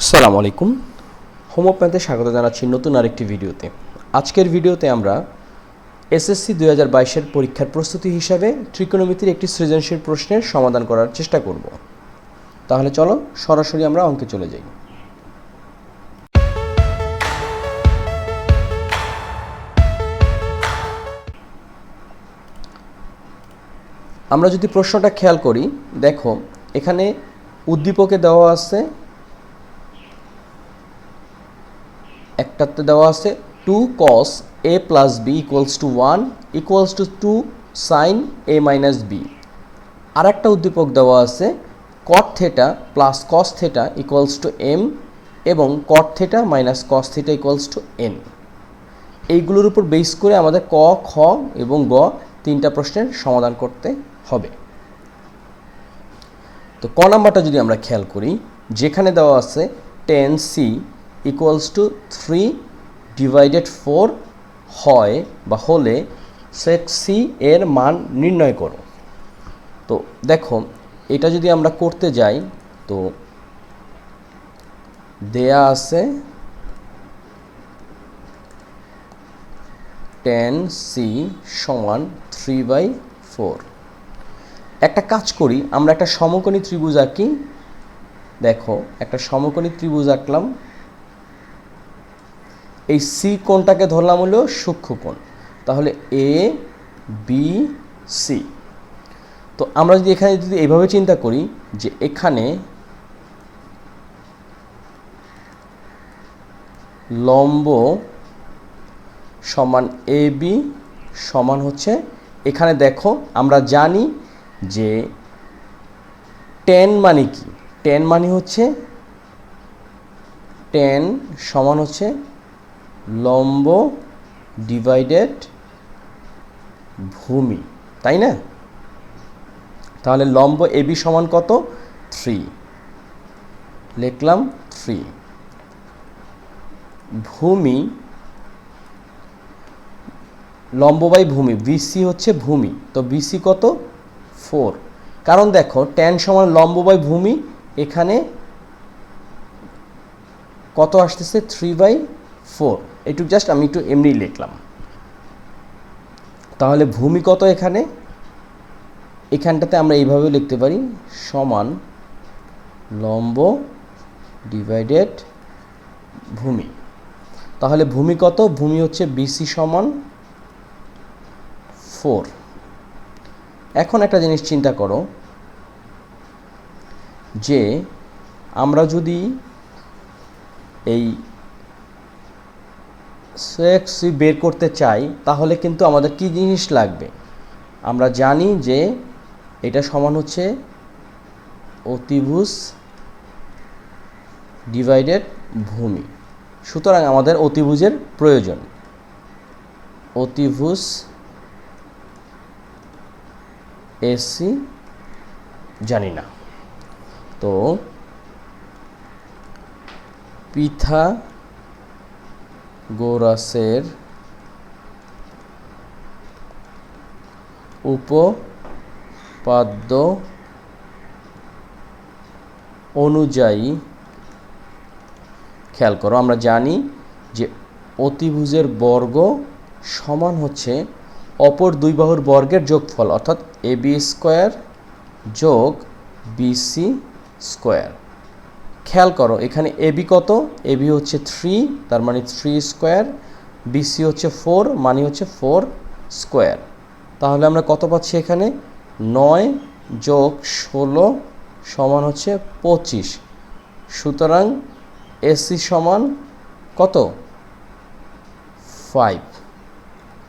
আসসালামু আলাইকুম। হোমোপ্যাথে স্বাগত জানাচ্ছি নতুন আরেকটি ভিডিওতে। আজকের ভিডিওতে আমরা এসএসসি 2022-এর পরীক্ষার প্রস্তুতি হিসাবে ত্রিকোণমিতির একটি সৃজনশীল প্রশ্নের সমাধান করার চেষ্টা করব। তাহলে চলো সরাসরি আমরা অঙ্কে চলে যাই। আমরা যদি প্রশ্নটা খেয়াল করি, দেখো এখানে উদ্দীপকে দেওয়া আছে, একটাতে দেওয়া আছে 2 cos a plus b equals to 1 equals to 2 sin a minus b। আর একটা উদ্দীপক দেওয়া আছে cot theta plus cos theta equals to m এবং cot theta minus cos theta equals to n। এইগুলোর উপর বেস করে আমাদের ক, খ এবং গ তিনটা প্রশ্নের সমাধান করতে হবে। তো ক নাম্বারটা যদি আমরা খেয়াল করি, যেখানে দেওয়া আছে tan c equals to 3 divided 4 হয় বা হলে sec c এর মান নির্ণয় করো। তো দেখো এটা যদি আমরা করতে যাই, তো দেয়া আছে tan c সমান 3/4। একটা কাজ করি, আমরা একটা সমকোণী ত্রিভুজ আঁকি। দেখো একটা সমকোণী ত্রিভুজ আঁকলাম, এই সি কোণটাকে ধরলাম হলো সূক্ষ্মকোণ, তাহলে এ বি সি। তো আমরা যদি এখানে যদি এইভাবে চিন্তা করি যে এখানে লম্ব সমান এ বি সমান হচ্ছে, এখানে দেখো আমরা জানি যে tan মানে কি, tan মানে হচ্ছে tan সমান হচ্ছে লম্ব ডিভাইডেড ভূমি, তাই না? তাহলে লম্ব এবি সমান কত? 3 লিখলাম 3। ভূমি লম্ব বাই ভূমি, বিসি হচ্ছে ভূমি, তো বিসি কত? 4। কারণ দেখো tan সমান লম্ব বাই ভূমি, এখানে কত আসতেছে? 3/4। একটু জাস্ট আমি একটু এমনি লিখলাম। তাহলে ভূমি কত? এখানটাতে আমরা এইভাবে লিখতে পারি, সমান লম্ব ডিভাইডেড ভূমি। তাহলে ভূমি কত? ভূমি হচ্ছে বিসি সমান 4। এখন একটা জিনিস চিন্তা করো যে আমরা যদি এই sec c বের করতে চাই, তাহলে কিন্তু আমাদের কি জিনিস লাগবে? আমরা জানি যে এটা সমান হচ্ছে অতিভুজ ডিভাইডেড ভূমি, সুতরাং আমাদের অতিভুজের প্রয়োজন। অতিভুজ এসি জানি না, তো পিথাগোরাসের উপপাদ্য অনুযায়ী খেয়াল করো, আমরা জানি যে অতিভুজের বর্গ সমান হচ্ছে অপর দুই বাহুর বর্গের যোগফল, অর্থাৎ এবি স্কোয়ার যোগ বিসি স্কোয়ার। খেয়াল করো এখানে এবি কত? এবি হচ্ছে 3, তার মানে 3 স্কোয়ার, বিসি হচ্ছে 4, মানে হচ্ছে 4 স্কোয়ার। তাহলে আমরা কত পাচ্ছি এখানে? 9 যোগ 16 সমান হচ্ছে 25। সুতরাং এসি সমান কত? 5।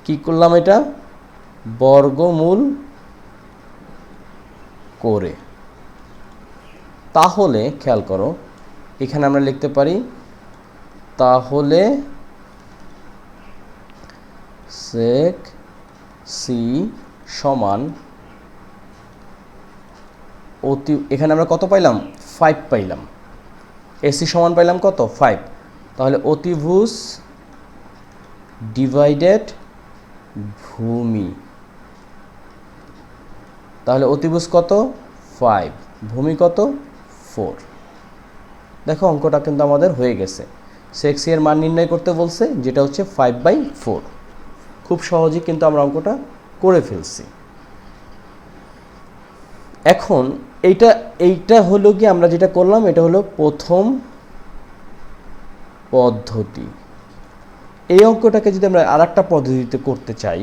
কি করলাম? এটা বর্গমূল করে। তাহলে খেয়াল করো এখানে আমরা লিখতে পারি, তাহলে sec c সমান এখানে আমরা কত পাইলাম? 5 পাইলাম। এসি সমান পাইলাম কত? 5। তাহলে অতিভুজ ডিভাইডেড ভূমি, তাহলে অতিভুজ কত? 5, ভূমি কত? 4। দেখো অঙ্কটা কিন্তু আমাদের হয়ে গেছে। sec c এর মান নির্ণয় করতে বলছে, যেটা হচ্ছে 5/4। খুব সহজেই কিন্তু আমরা অঙ্কটা করে ফেলছি। এখন এইটা হলো কি আমরা যেটা করলাম, এটা হলো প্রথম পদ্ধতি। এই অঙ্কটাকে যদি আমরা আরেকটা পদ্ধতিতে করতে চাই,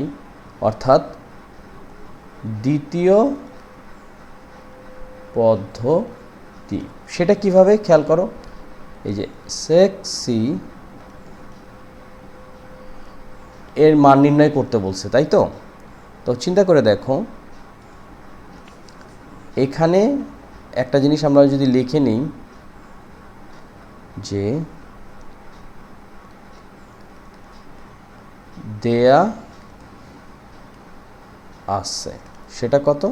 অর্থাৎ দ্বিতীয় পদ্ধতি, সেটা কিভাবে খেয়াল করো। এই যে sec c এর মান নির্ণয় করতে বলছে, তাই তো? তো চিন্তা করে দেখো, এখানে একটা জিনিস আমরা যদি লিখে নিই যে দেয়া আছে, সেটা কত?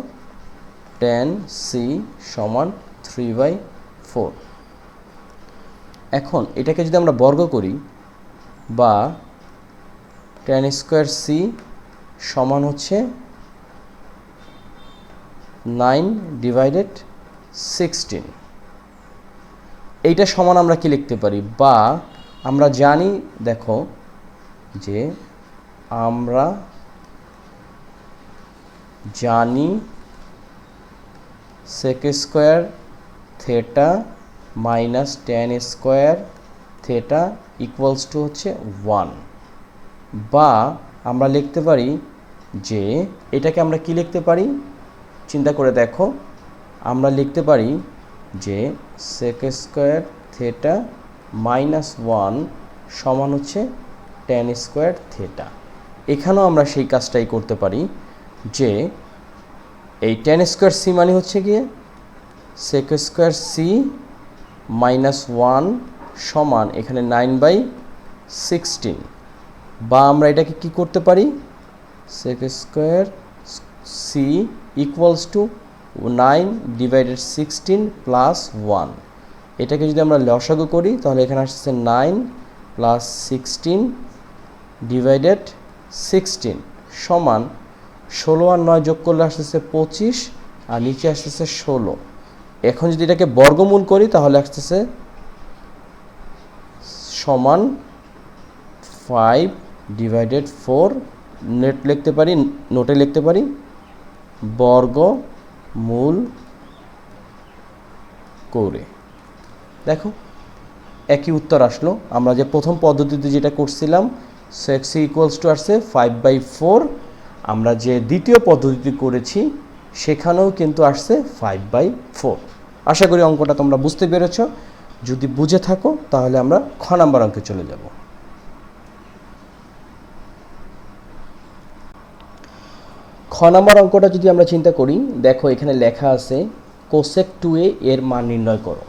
tan c সমান 3/4। এখন এটাকে যদি আমরা বর্গ করি, বা tan স্কোয়ার c সমান হচ্ছে 9/16, এইটা সমান আমরা কি লিখতে পারি? বা আমরা জানি, দেখো যে আমরা জানি sec square theta minus tan square theta equals to হচ্ছে 1। বা আমরা লিখতে পারি যে এটাকে আমরা কি লিখতে পারি, চিন্তা করে দেখো, আমরা লিখতে পারি যে sec স্কোয়ার থিটা মাইনাস 1 সমান হচ্ছে tan স্কোয়ার থিটা। এখানেও আমরা সেই কাজটাই করতে পারি, যে এই tan স্কোয়ার c মানে হচ্ছে গিয়ে sec স্কোয়ার c মাইনাস 1 সমান এখানে 9/16। বা আমরা এটাকে কি করতে পারি, sec square c equals to 9/16 plus 1। এটাকে যদি আমরা লসাগু করি, তাহলে এখানে আসছে 9 প্লাস 16/16 সমান 16 আর 9 যোগ করলে আসতেছে 25, আর নিচে আসতেছে 16। এখন যদি এটাকে বর্গমূল করি, তাহলে আসতেছে সমান 5/4। নোটে লিখতে পারি বর্গমূল করে। দেখো একই উত্তর আসলো। আমরা যে প্রথম পদ্ধতিতে যেটা করছিলাম sec c ইকুয়ালস টু আসছে 5/4, আমরা যে দ্বিতীয় পদ্ধতিতে করেছি সেখানেও কিন্তু আসছে 5/4। আশা করি অঙ্কটা তোমরা বুঝতে পেরেছ। যদি বুঝে থাকো তাহলে আমরা খ নাম্বার অঙ্কে চলে যাব। খ নাম্বার অঙ্কটা যদি আমরা চিন্তা করি, দেখো এখানে লেখা আছে cosec 2a এর মান নির্ণয় করো।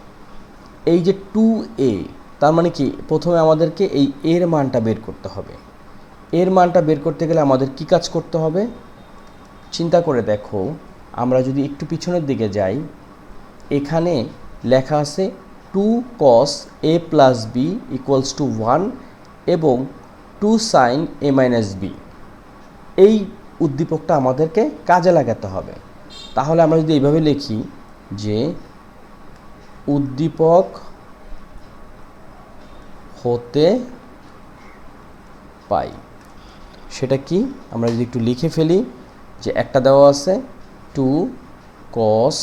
এই যে 2a, তার মানে কি, প্রথমে আমাদেরকে এই এর মানটা বের করতে হবে। এর মানটা বের করতে গেলে আমাদের কি কাজ করতে হবে? চিন্তা করে দেখো, আমরা যদি একটু পিছনের দিকে যাই, এখানে লেখা আছে 2 cos a plus b equals to 1 এবং 2 sin a মাইনাস b। এই উদ্দীপকটা আমাদেরকে কাজে লাগাতে হবে। তাহলে আমরা যদি এইভাবে লিখি যে উদ্দীপক হতে পাই, সেটা কি আমরা যদি একটু লিখে ফেলি, যে একটা দেওয়া আছে 2 cos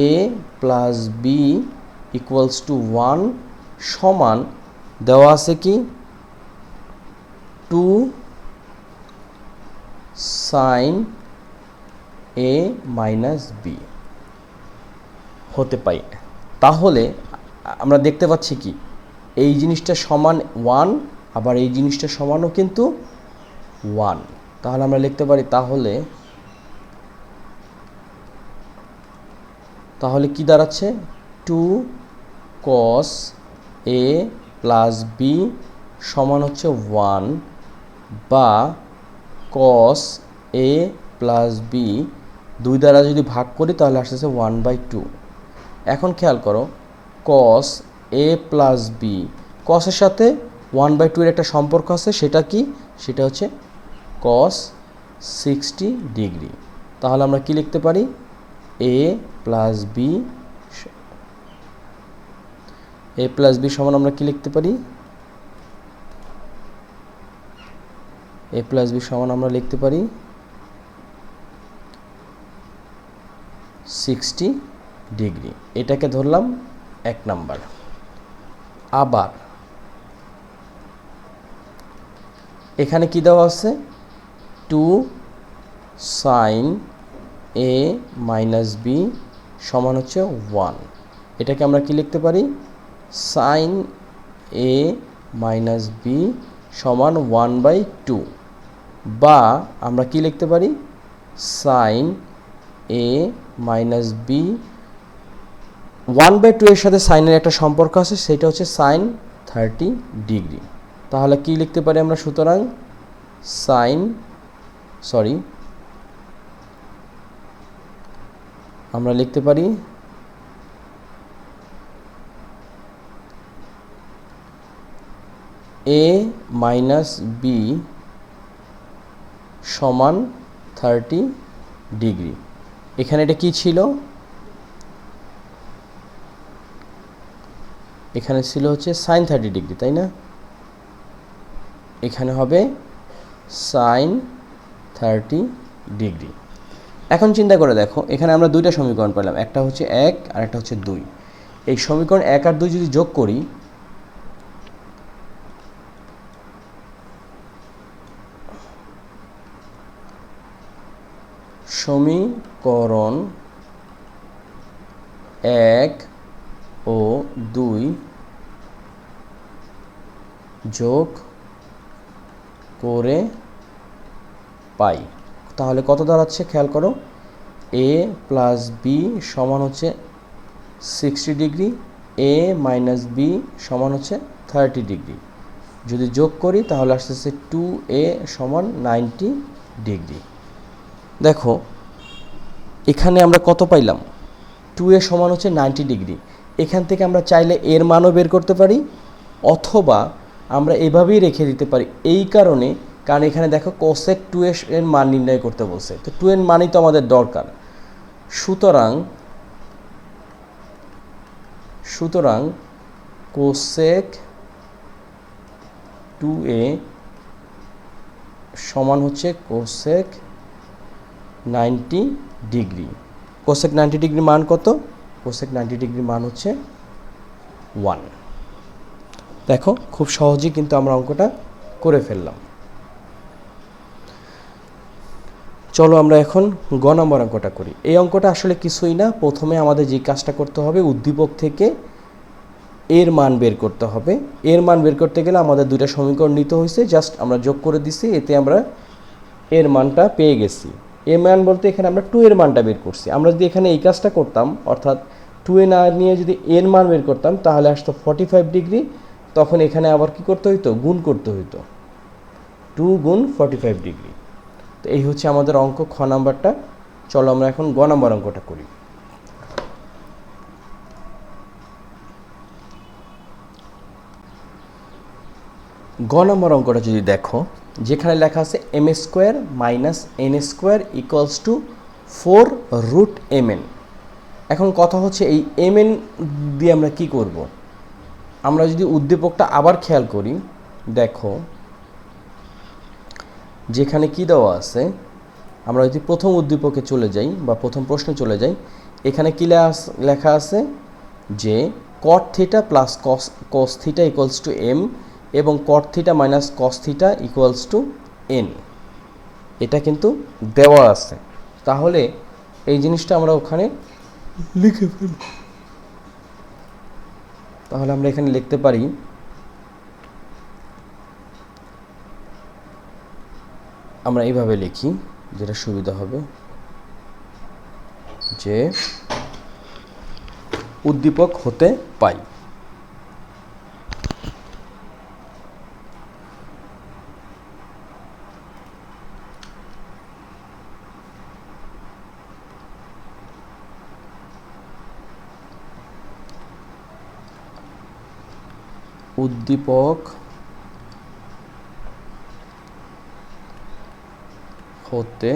a plus b equals to 1 সমান দেওয়া আছে কি 2 sin a মাইনাস b হতে পাই। তাহলে আমরা দেখতে পাচ্ছি কি, এই জিনিসটা সমান 1, আবার এই জিনিসটা সমানও কিন্তু 1। তাহলে আমরা লিখতে পারি, তাহলে কি দাঁড়াচ্ছে, 2 cos a প্লাস b সমান হচ্ছে 1, বা cos a প্লাস b 2 দ্বারা যদি ভাগ করি তাহলে আসতেছে 1/2। এখন খেয়াল করো, cos a প্লাস b, cos-এর সাথে 1/2 এর একটা সম্পর্ক আছে, সেটা কি, সেটা হচ্ছে cos 60 ডিগ্রি। তাহলে আমরা কি লিখতে পারি, a plus b A plus B সমান আমরা কি লিখতে পারি, এ প্লাস বি সমান আমরা লিখতে পারি 60 ডিগ্রি। এটাকে ধরলাম 1 নাম্বার। আবার এখানে কি দেওয়া আছে, 2 sin a মাইনাস বি সমান হচ্ছে 1। এটাকে আমরা কি লিখতে পারি, sin a মাইনাস বি সমান 1/2, বা আমরা কি লিখতে পারি, sin a মাইনাস বি 1/2 এর সাথে সাইনের একটা সম্পর্ক আছে, সেটা হচ্ছে sin 30 ডিগ্রি। তাহলে কি লিখতে পারি আমরা, সুতরাং আমরা লিখতে পারি a মাইনাস বি সমান 30 ডিগ্রি। এখানে এটা কি ছিল, এখানে ছিল হচ্ছে sin 30 ডিগ্রি, তাই না? এখানে হবে sin 30 ডিগ্রি। এখন চিন্তা করে দেখো, এখানে আমরা দুইটা সমীকরণ পেলাম, একটা হচ্ছে 1 আর একটা হচ্ছে 2। এই সমীকরণ 1 আর 2 যদি যোগ করি, সমীকরণ 1 ও 2 যোগ করে পাই, তাহলে কত দাঁড়াচ্ছে খেয়াল করো, a প্লাস বি সমান হচ্ছে 60 ডিগ্রি, a মাইনাস বি সমান হচ্ছে 30 ডিগ্রি। যদি যোগ করি তাহলে আসতেছে 2a সমান 90 ডিগ্রি। দেখো এখানে আমরা কত পাইলাম, 2a সমান হচ্ছে 90 ডিগ্রি। এখান থেকে আমরা চাইলে এর মানও বের করতে পারি, অথবা আমরা এভাবেই রেখে দিতে পারি। এই কারণ এখানে দেখো cosec 2a এর মান নির্ণয় করতে বলছে, তো 2 এর মানই তো আমাদের দরকার। সুতরাং cosec 2a সমান হচ্ছে cosec 90 ডিগ্রি। cosec 90 ডিগ্রির মান কত, cosec 90 ডিগ্রির মান হচ্ছে 1। দেখো খুব সহজেই কিন্তু আমরা অঙ্কটা করে ফেললাম। চলো আমরা এখন গ নম্বর অঙ্কটা করি। এই অঙ্কটা আসলে কিছুই না, প্রথমে আমাদের যে কাজটা করতে হবে, উদ্দীপক থেকে এর মান বের করতে হবে। এর মান বের করতে গেলে আমাদের দুইটা সমীকরণ নিতে হয়েছে, জাস্ট আমরা যোগ করে দিছি, এতে আমরা এর মানটা পেয়ে গেছি। এর মান বলতে এখানে আমরা 2 এর মানটা বের করছি। আমরা যদি এখানে এই কাজটা করতাম, অর্থাৎ 2a না নিয়ে যদি এর মান বের করতাম, তাহলে আসতো 45 ডিগ্রি। তখন এখানে আবার কি করতে হইতো, গুণ করতে হইতো, 2 গুণ 45 ডিগ্রি। তো এই হচ্ছে আমাদের অঙ্ক খ নাম্বারটা। চলো আমরা এখন গ নাম্বার অঙ্কটা করি। গ নম্বর অঙ্কটা যদি দেখো, যেখানে লেখা আছে m² minus n² equals to 4√mn। এখন কথা হচ্ছে এই mn দিয়ে আমরা কি করব। আমরা যদি উদ্দীপকটা আবার খেয়াল করি, দেখো যেখানে কি দেওয়া আছে, আমরা যদি প্রথম উদ্দীপকে চলে যাই বা প্রথম প্রশ্নে চলে যাই, এখানে কি লেখা আছে যে cot theta plus cos theta equals to m এবং cot theta minus cos theta equals to n। এটা কিন্তু দেওয়া আছে, তাহলে এই জিনিসটা আমরা ওখানে লিখে ফেলি। তাহলে আমরা এখানে লিখতে পারি আমরা এইভাবে লিখি, যেটা সুবিধা হবে, যে উদ্দীপক হতে পাই। উদ্দীপক হতে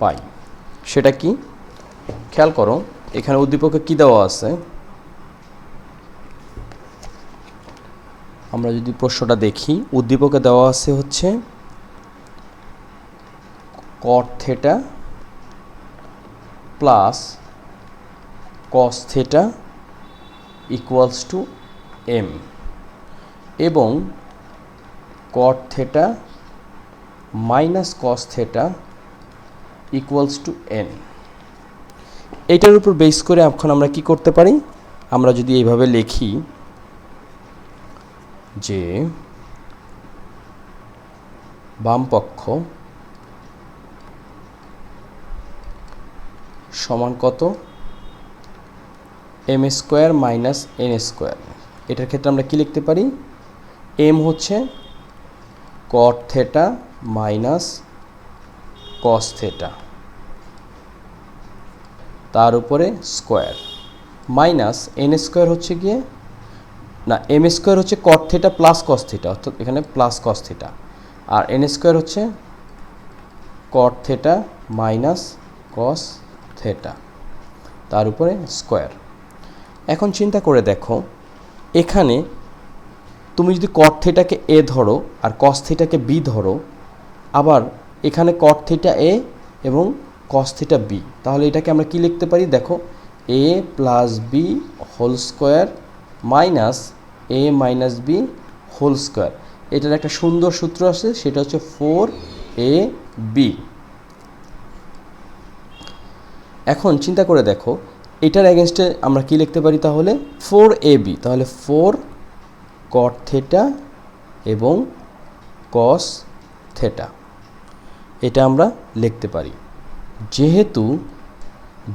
পাই, সেটা কি খেয়াল করো। এখানে উদ্দীপকে কি দেওয়া আছে, আমরা যদি প্রশ্নটা দেখি, উদ্দীপকে দেওয়া আছে হচ্ছে cot theta plus cos theta equals to m এবং cot theta minus cos theta equals to n। এইটার উপর বেস করে এখন আমরা কি করতে পারি, আমরা যদি এইভাবে লিখি যে বাম পক্ষ সমান কত m square minus n square, এটার ক্ষেত্রে আমরা কি লিখতে পারি, m হচ্ছে cot theta minus cos theta তার উপরে স্কোয়ার মাইনাস n স্কোয়ার হচ্ছে গিয়ে না m স্কোয়ার হচ্ছে cot theta plus cos theta, অর্থাৎ এখানে প্লাস cos theta, আর n স্কোয়ার হচ্ছে cot theta minus cos theta তার উপরে স্কোয়ার। এখন চিন্তা করে দেখো, এখানে তুমি যদি cot theta কে a ধরো আর cos theta কে b ধরো, আবার এখানে cot theta a এবং cos theta b, তাহলে এটাকে আমরা কি লিখতে পারি, দেখো a plus b whole square minus a minus b whole square. এটার একটা সুন্দর সূত্র আছে, সেটা হচ্ছে 4ab। এখন চিন্তা করে দেখো, এটার এগেনস্টে আমরা কি লিখতে পারি, তাহলে 4ab, তাহলে 4 cot theta এবং cos theta এটা আমরা লিখতে পারি।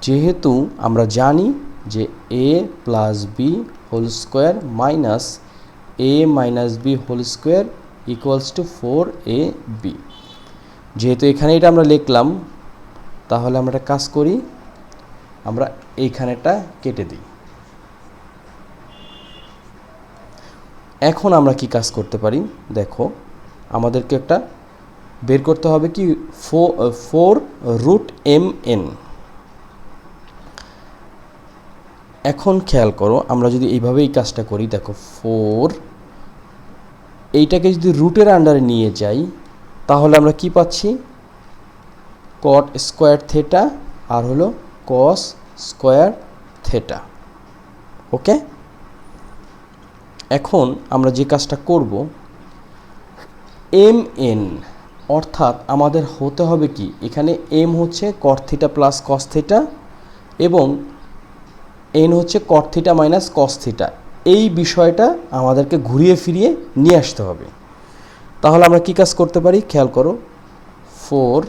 যেহেতু আমরা জানি যে a plus B whole square minus a minus B whole square equals to 4ab, যেহেতু এখানে এটা আমরা লিখলাম, তাহলে আমরা একটা কাজ করি, আমরা এইখানেটা কেটে দিই। এখন আমরা কি কাজ করতে পারি, দেখো আমাদেরকে একটা বের করতে হবে কি 4√mn। এখন খেয়াল করো, আমরা যদি এইভাবে এই কাজটা করি, দেখো 4 এইটাকে যদি রুটের আন্ডারে নিয়ে যাই, তাহলে আমরা কি পাচ্ছি, cot স্কোয়ার থিটা আর হলো cos স্কোয়ার থিটা। ওকে, এখন আমরা যে কাজটা করব, mn অর্থাৎ আমাদের হতে হবে কি, এখানে m হচ্ছে cot theta plus cos theta এবং n হচ্ছে cot theta minus cos theta, এই বিষয়টা আমাদেরকে ঘুরিয়ে ফিরিয়ে নিয়ে আসতে হবে। তাহলে আমরা কি কাজ করতে পারি, খেয়াল করো, 4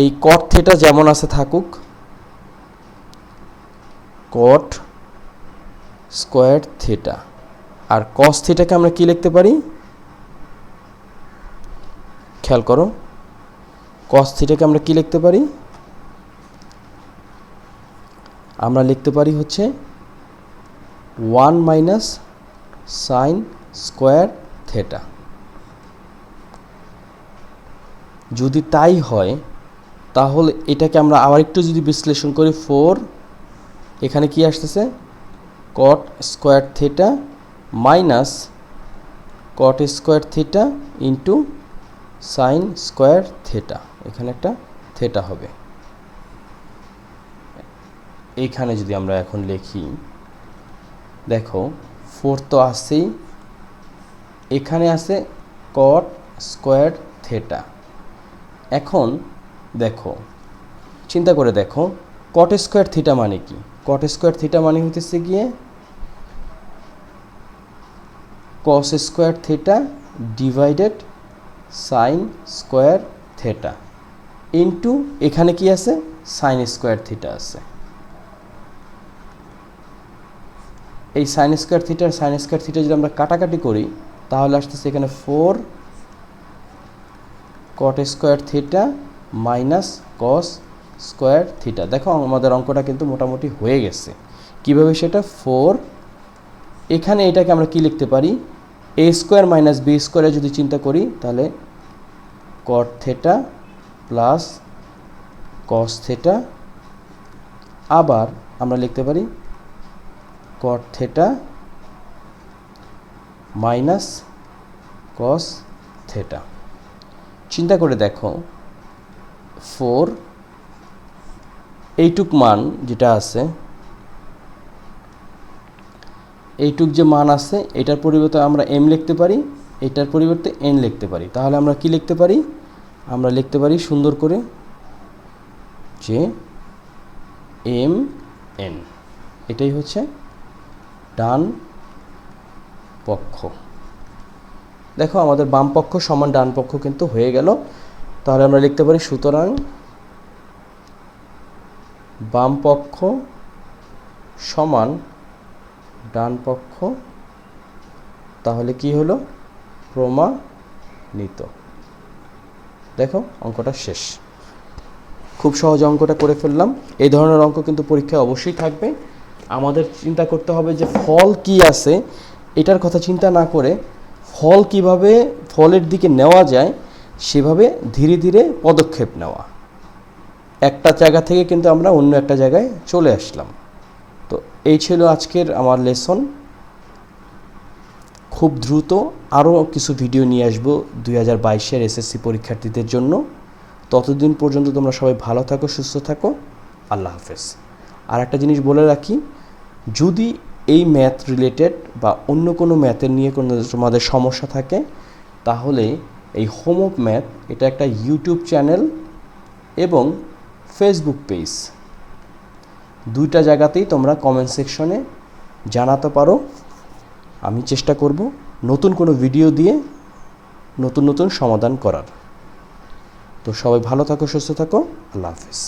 এই cot থিটা যেমন আছে থাকুক, cot স্কোয়ার থিটা, আর cos থিটাকে আমরা কি লিখতে পারি, খেয়াল করো cos থিটাকে আমরা কি লিখতে পারি, আমরা লিখতে পারি হচ্ছে 1 মাইনাস সাইন স্কোয়ার থিটা। যদি তাই হয়, তাহলে এটাকে আমরা আবার একটু যদি বিশ্লেষণ করি, 4 এখানে কি আসতেছে, cot square theta minus cot square theta into sine square theta, এখানে একটা থিটা হবে। এইখানে যদি আমরা এখন লিখি, দেখো 4 তো আসেই, এখানে আছে cot স্কোয়ার থিটা। এখন দেখো, চিন্তা করে দেখো, cot স্কোয়ার থিটা মানে কি, cot স্কোয়ার থিটা মানে হইতেছে গিয়ে cos square theta divided sine square theta into এখানে কি আছে, সাইন স্কোয়ার থিটা আছে। এই সাইন স্কোয়ার থিটা আর সাইন স্কোয়ার থিটা যদি আমরা কাটাকাটি করি, তাহলে আসতেছে এখানে 4 cot square theta minus cos square theta. দেখো আমাদের অঙ্কটা কিন্তু মোটামুটি হয়ে গেছে। কিভাবে সেটা, 4 এখানে এটাকে আমরা কি লিখতে পারি, a স্কোয়ার মাইনাস b স্কোয়ারে যদি চিন্তা করি, তাহলে cot theta plus cos theta, আবার আমরা লিখতে পারি cot theta minus cos theta. চিন্তা করে দেখো 4 এইটুক মান যেটা আছে, এইটুক যে মান আছে এটার পরিবর্তে আমরা m লিখতে পারি, এটার পরিবর্তে n লিখতে পারি। তাহলে আমরা কি লিখতে পারি? আমরা লিখতে পারি সুন্দর করে যে m n, এটাই হচ্ছে ডান পক্ষ। দেখো আমাদের বাম পক্ষ সমান ডান পক্ষ কিন্তু হয়ে গেল। তাহলে আমরা লিখতে পারি সুতরাং বাম পক্ষ সমান ডান পক্ষ। তাহলে কি হলো? প্রমাণিত। দেখো অঙ্কটা শেষ। খুব সহজ অঙ্কটা করে ফেললাম। এই ধরনের অঙ্ক কিন্তু পরীক্ষায় অবশ্যই থাকবে। আমাদের চিন্তা করতে হবে যে ফল কি আছে এটার কথা চিন্তা না করে ফল কিভাবে ফলের দিকে নেওয়া যায় সেভাবে ধীরে ধীরে পদক্ষেপ নেওয়া। একটা জায়গা থেকে কিন্তু আমরা অন্য একটা জায়গায় চলে আসলাম। তো এই ছিল আজকের আমার লেসন। খুব দ্রুত আরও কিছু ভিডিও নিয়ে আসবো 2022-এর এসএসসি পরীক্ষার্থীদের জন্য। ততদিন পর্যন্ত তোমরা সবাই ভালো থাকো, সুস্থ থাকো। আল্লাহ হাফেজ। আর একটা জিনিস বলে রাখি, যদি এই ম্যাথ রিলেটেড বা অন্য কোনো ম্যাথের নিয়ে কোনো তোমাদের সমস্যা থাকে তাহলে এই হোম অফ ম্যাথ এটা একটা ইউটিউব চ্যানেল এবং ফেসবুক পেজ, দুইটা জায়গাতেই তোমরা কমেন্ট সেকশনে জানাতে পারো। আমি চেষ্টা করব নতুন কোনো ভিডিও দিয়ে নতুন নতুন সমাধান করার। তো সবাই ভালো থাকো, সুস্থ থাকো। আল্লাহ হাফেজ।